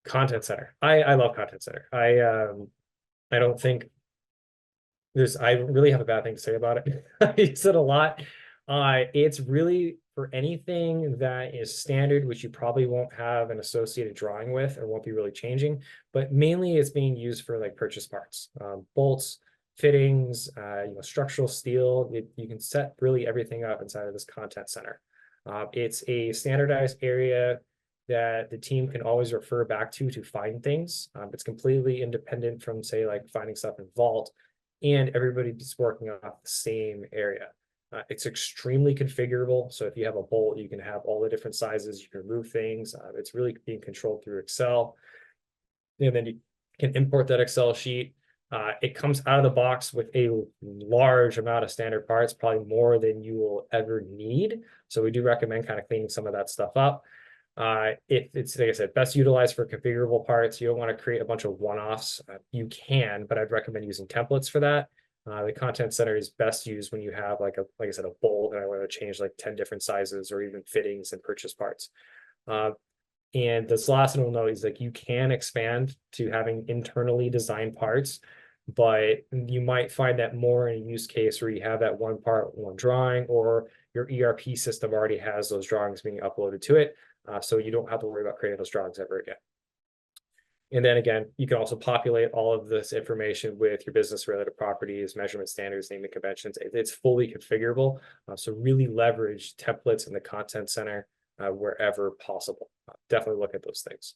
Content center. I love content center. I don't think I really have a bad thing to say about it. I use it a lot. It's really for anything that is standard, which you probably won't have an associated drawing with or won't be really changing, but mainly it's being used for like purchase parts, bolts, fittings, structural steel. You can set really everything up inside of this content center. It's a standardized area that the team can always refer back to find things. It's completely independent from, say, like finding stuff in Vault, and everybody's working off the same area. It's extremely configurable. So if you have a bolt, you can have all the different sizes, you can remove things. It's really being controlled through Excel. And then you can import that Excel sheet. It comes out of the box with a large amount of standard parts, probably more than you will ever need. So we do recommend kind of cleaning some of that stuff up. If it's, like I said, best utilized for configurable parts, you don't want to create a bunch of one-offs. You can, but I'd recommend using templates for that. The content center is best used when you have like I said, a bolt and I want to change like 10 different sizes or even fittings and purchase parts. And this last one we'll know is like you can expand to having internally designed parts, but you might find that more in a use case where you have that one part, one drawing, or your ERP system already has those drawings being uploaded to it. So you don't have to worry about creating those drawings ever again. And then again, you can also populate all of this information with your business related properties, measurement standards, naming conventions. It's fully configurable. So really leverage templates in the content center wherever possible. Definitely look at those things.